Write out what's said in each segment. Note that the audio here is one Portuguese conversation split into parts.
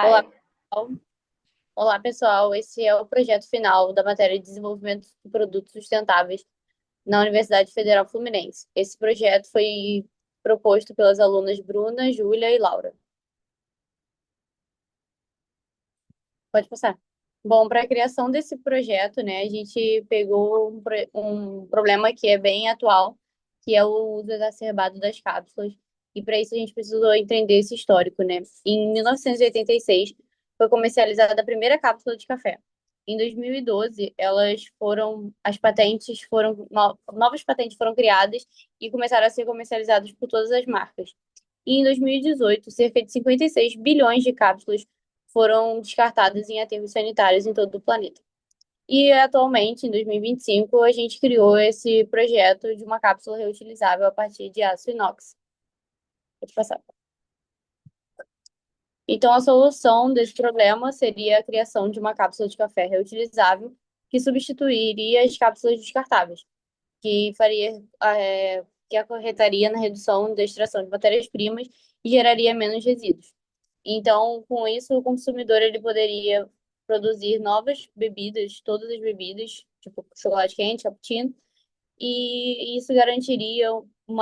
Olá, Ai, pessoal. Olá, pessoal. Esse é o projeto final da matéria de desenvolvimento de produtos sustentáveis na Universidade Federal Fluminense. Esse projeto foi proposto pelas alunas Bruna, Júlia e Laura. Pode passar. Bom, para a criação desse projeto, né, a gente pegou um problema que é bem atual, que é o uso exacerbado das cápsulas. E para isso a gente precisou entender esse histórico, né? Em 1986 foi comercializada a primeira cápsula de café. Em 2012, as patentes foram, novas patentes foram criadas e começaram a ser comercializadas por todas as marcas. E em 2018, cerca de 56 bilhões de cápsulas foram descartadas em aterros sanitários em todo o planeta. E atualmente, em 2025, a gente criou esse projeto de uma cápsula reutilizável a partir de aço inox. Pode passar. Então, a solução desse problema seria a criação de uma cápsula de café reutilizável que substituiria as cápsulas descartáveis, que faria, que acarretaria na redução da extração de matérias-primas e geraria menos resíduos. Então, com isso, o consumidor ele poderia produzir novas bebidas, todas as bebidas, tipo chocolate quente, cappuccino, e isso garantiria uma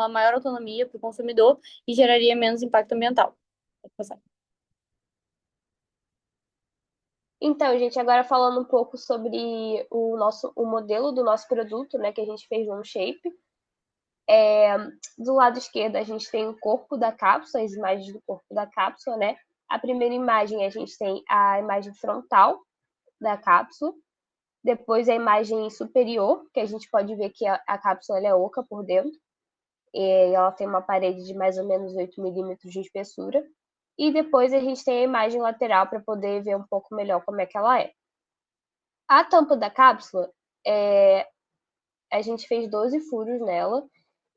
maior autonomia para o consumidor e geraria menos impacto ambiental. Pode passar. então, gente, agora falando um pouco sobre o modelo do nosso produto, né, que a gente fez no Shape. Do lado esquerdo a gente tem o corpo da cápsula, as imagens do corpo da cápsula, né? A primeira imagem a gente tem a imagem frontal da cápsula, depois a imagem superior, que a gente pode ver que a cápsula ela é oca por dentro, e ela tem uma parede de mais ou menos 8 milímetros de espessura. E depois a gente tem a imagem lateral para poder ver um pouco melhor como é que ela é. A tampa da cápsula, a gente fez 12 furos nela,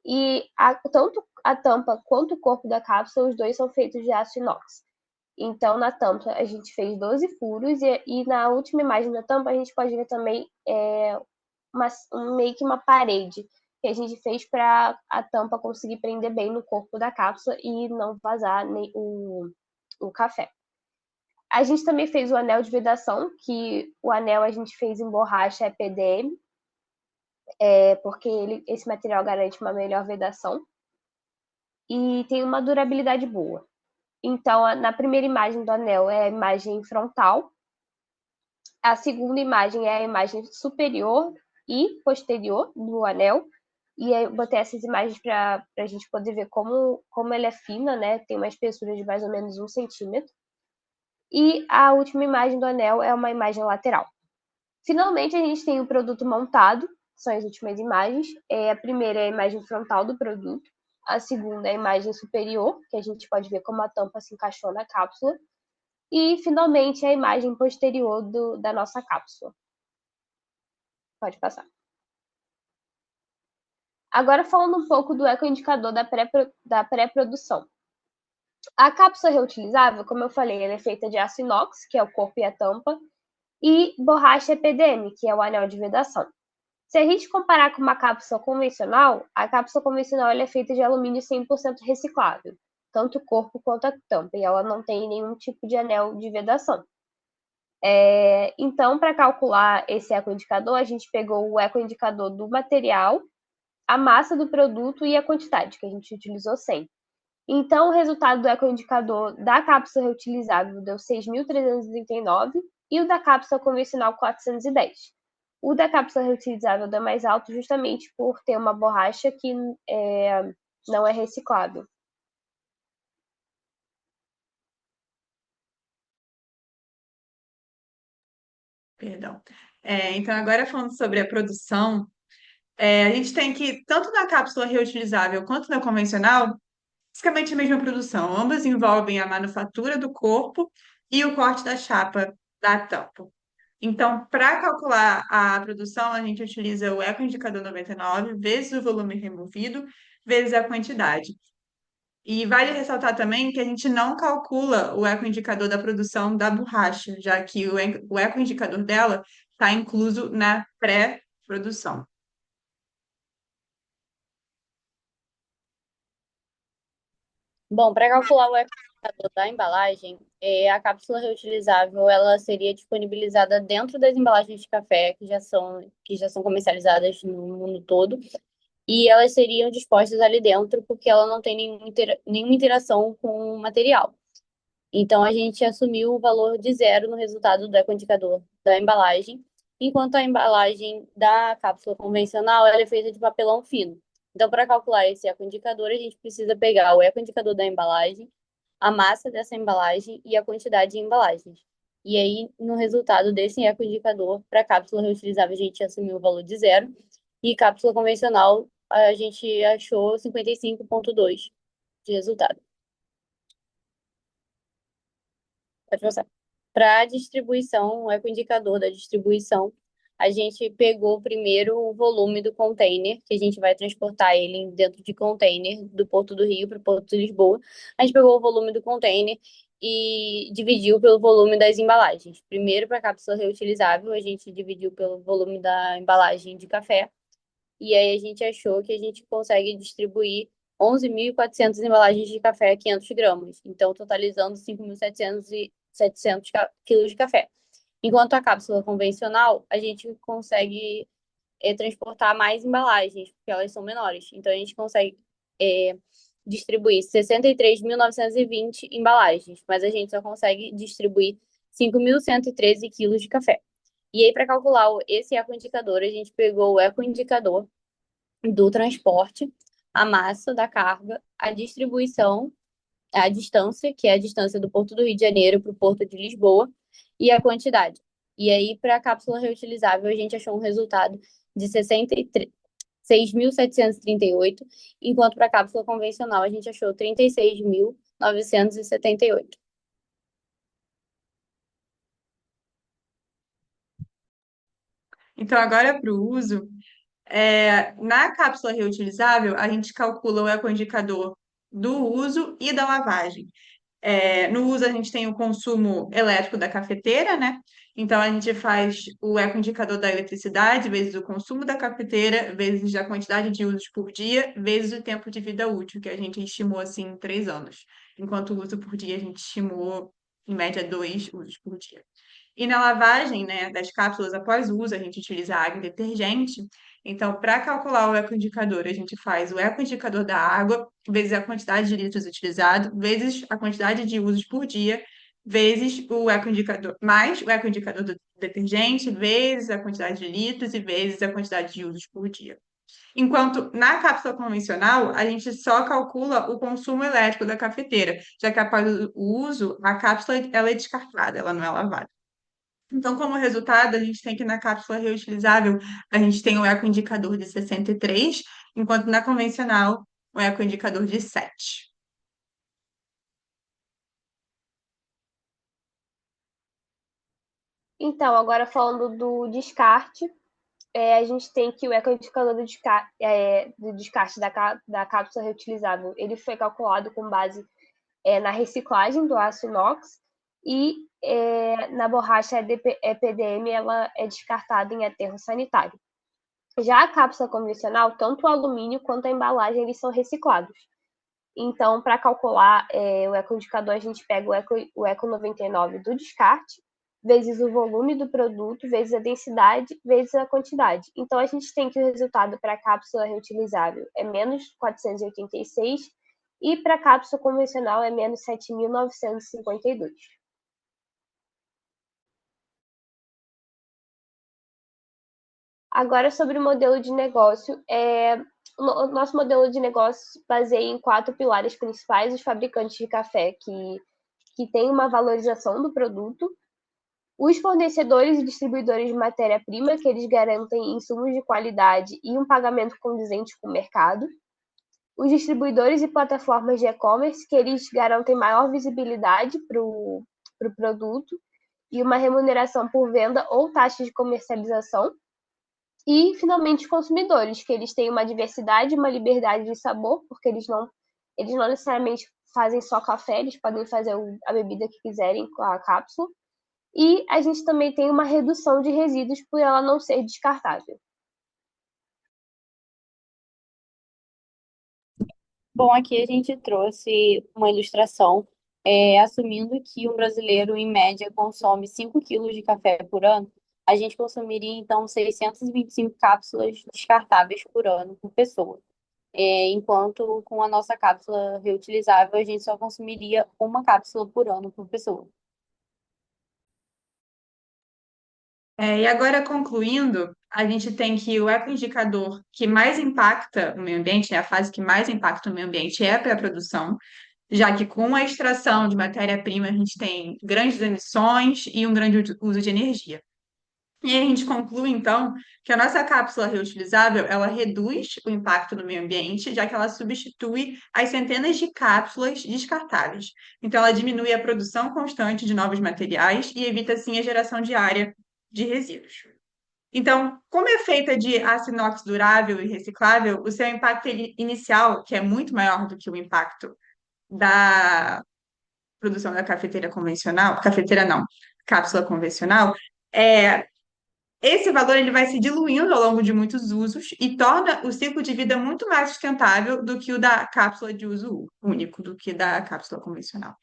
e tanto a tampa quanto o corpo da cápsula, os dois são feitos de aço inox. Então, na tampa, a gente fez 12 furos, e na última imagem da tampa, a gente pode ver também meio que uma parede que a gente fez para a tampa conseguir prender bem no corpo da cápsula e não vazar nem o café. A gente também fez o anel de vedação, que o anel a gente fez em borracha EPDM, porque esse material garante uma melhor vedação e tem uma durabilidade boa. Então, na primeira imagem do anel é a imagem frontal, a segunda imagem é a imagem superior e posterior do anel, e aí eu botei essas imagens para a gente poder ver como ela é fina, né? Tem uma espessura de mais ou menos 1 centímetro. E a última imagem do anel é uma imagem lateral. Finalmente, a gente tem o produto montado, são as últimas imagens. A primeira é a imagem frontal do produto, a segunda é a imagem superior, que a gente pode ver como a tampa se encaixou na cápsula, e finalmente a imagem posterior da nossa cápsula. Pode passar. Agora falando um pouco do ecoindicador da pré-produção. A cápsula reutilizável, como eu falei, ela é feita de aço inox, que é o corpo e a tampa, e borracha EPDM, que é o anel de vedação. Se a gente comparar com uma cápsula convencional, a cápsula convencional ela é feita de alumínio 100% reciclável, tanto o corpo quanto a tampa, e ela não tem nenhum tipo de anel de vedação. Então, para calcular esse ecoindicador, a gente pegou o ecoindicador do material, a massa do produto e a quantidade, que a gente utilizou 100. Então, o resultado do ecoindicador da cápsula reutilizável deu 6.339 e o da cápsula convencional 410. O da cápsula reutilizável deu mais alto justamente por ter uma borracha que não é reciclável. Perdão. Então, agora falando sobre a produção, a gente tem que, tanto na cápsula reutilizável quanto na convencional, basicamente a mesma produção. Ambas envolvem a manufatura do corpo e o corte da chapa da tampa. Então, para calcular a produção, a gente utiliza o ecoindicador 99 vezes o volume removido vezes a quantidade. E vale ressaltar também que a gente não calcula o ecoindicador da produção da borracha, já que o ecoindicador dela está incluso na pré-produção. Bom, para calcular o Da embalagem, a cápsula reutilizável, ela seria disponibilizada dentro das embalagens de café que já são comercializadas no mundo todo, e elas seriam dispostas ali dentro porque ela não tem nenhuma interação com o material. Então, a gente assumiu o valor de zero no resultado do ecoindicador da embalagem, enquanto a embalagem da cápsula convencional ela é feita de papelão fino. Então, para calcular esse ecoindicador, a gente precisa pegar o ecoindicador da embalagem, a massa dessa embalagem e a quantidade de embalagens. E aí, no resultado desse ecoindicador, para cápsula reutilizável, a gente assumiu o valor de zero, e cápsula convencional, a gente achou 55,2 de resultado. Pode passar. Para a distribuição, o ecoindicador da distribuição, a gente pegou primeiro o volume do container, que a gente vai transportar ele dentro de container do Porto do Rio para o Porto de Lisboa. A gente pegou o volume do container e dividiu pelo volume das embalagens. Primeiro, para a cápsula reutilizável, a gente dividiu pelo volume da embalagem de café. E aí a gente achou que a gente consegue distribuir 11.400 embalagens de café a 500 gramas, então totalizando 5.700 quilos de café. Enquanto a cápsula convencional, a gente consegue transportar mais embalagens, porque elas são menores. Então a gente consegue é, distribuir 63.920 embalagens, mas a gente só consegue distribuir 5.113 quilos de café. E aí, para calcular esse ecoindicador, a gente pegou o ecoindicador do transporte, a massa da carga, a distribuição, a distância, que é a distância do Porto do Rio de Janeiro para o Porto de Lisboa, e a quantidade. E aí, para a cápsula reutilizável, a gente achou um resultado de 6.738, enquanto para a cápsula convencional a gente achou 36.978. Então, agora para o uso, na cápsula reutilizável, a gente calcula o ecoindicador do uso e da lavagem. No uso, a gente tem o consumo elétrico da cafeteira, né? Então, a gente faz o ecoindicador da eletricidade, vezes o consumo da cafeteira, vezes a quantidade de usos por dia, vezes o tempo de vida útil, que a gente estimou assim em 3 anos. Enquanto o uso por dia, a gente estimou, em média, 2 usos por dia. E na lavagem, né, das cápsulas após o uso, a gente utiliza água e detergente. Então, para calcular o ecoindicador, a gente faz o ecoindicador da água, vezes a quantidade de litros utilizado, vezes a quantidade de usos por dia, vezes o ecoindicador, mais o ecoindicador do detergente, vezes a quantidade de litros e vezes a quantidade de usos por dia. Enquanto na cápsula convencional, a gente só calcula o consumo elétrico da cafeteira, já que após o uso, a cápsula ela é descartada, ela não é lavada. Então, como resultado, a gente tem que na cápsula reutilizável, a gente tem o ecoindicador de 63, enquanto na convencional, o ecoindicador de 7. Então, agora falando do descarte, a gente tem que o ecoindicador do descarte da cápsula reutilizável, ele foi calculado com base na reciclagem do aço inox e na borracha EPDM ela é descartada em aterro sanitário. Já a cápsula convencional, tanto o alumínio quanto a embalagem eles são reciclados. Então, para calcular o ecoindicador, a gente pega o Eco 99 do descarte, vezes o volume do produto, vezes a densidade, vezes a quantidade. Então, a gente tem que o resultado para a cápsula reutilizável é menos 486 e para a cápsula convencional é menos 7.952. Agora, sobre o modelo de negócio, o nosso modelo de negócio se baseia em 4 pilares principais: os fabricantes de café, que têm uma valorização do produto, os fornecedores e distribuidores de matéria-prima, que eles garantem insumos de qualidade e um pagamento condizente com o mercado, os distribuidores e plataformas de e-commerce, que eles garantem maior visibilidade para o produto e uma remuneração por venda ou taxa de comercialização, e, finalmente, os consumidores, que eles têm uma diversidade, uma liberdade de sabor, porque eles não necessariamente fazem só café, eles podem fazer a bebida que quiserem com a cápsula. E a gente também tem uma redução de resíduos por ela não ser descartável. Bom, aqui a gente trouxe uma ilustração assumindo que um brasileiro, em média, consome 5 quilos de café por ano, a gente consumiria, então, 625 cápsulas descartáveis por ano por pessoa. Enquanto com a nossa cápsula reutilizável, a gente só consumiria uma cápsula por ano por pessoa. E agora, concluindo, a gente tem que o ecoindicador que mais impacta o meio ambiente, né, a fase que mais impacta o meio ambiente é a pré-produção, já que com a extração de matéria-prima a gente tem grandes emissões e um grande uso de energia. E aí a gente conclui, então, que a nossa cápsula reutilizável, ela reduz o impacto no meio ambiente, já que ela substitui as centenas de cápsulas descartáveis. Então, ela diminui a produção constante de novos materiais e evita, assim, a geração diária de resíduos. Então, como é feita de aço inox durável e reciclável, o seu impacto inicial, que é muito maior do que o impacto da produção da cafeteira convencional, cafeteira não, cápsula convencional, é, esse valor ele vai se diluindo ao longo de muitos usos e torna o ciclo de vida muito mais sustentável do que o da cápsula de uso único, do que da cápsula convencional.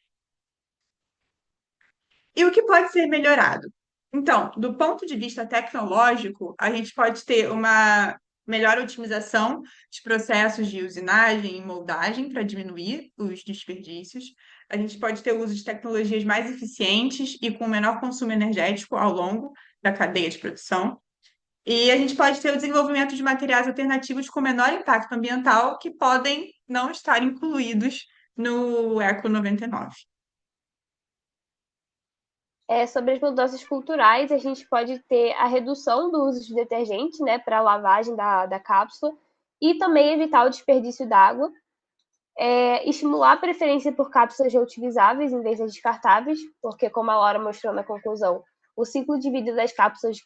E o que pode ser melhorado? Então, do ponto de vista tecnológico, a gente pode ter uma melhor otimização de processos de usinagem e moldagem para diminuir os desperdícios. A gente pode ter o uso de tecnologias mais eficientes e com menor consumo energético ao longo da cadeia de produção. E a gente pode ter o desenvolvimento de materiais alternativos com menor impacto ambiental que podem não estar incluídos no Eco 99. Sobre as mudanças culturais, a gente pode ter a redução do uso de detergente, né, para a lavagem da cápsula, e também evitar o desperdício d'água. Estimular a preferência por cápsulas reutilizáveis em vez das descartáveis, porque, como a Laura mostrou na conclusão, o ciclo de vida das cápsulas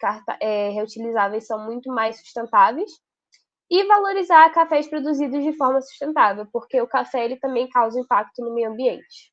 reutilizáveis são muito mais sustentáveis. E valorizar cafés produzidos de forma sustentável, porque o café ele também causa impacto no meio ambiente.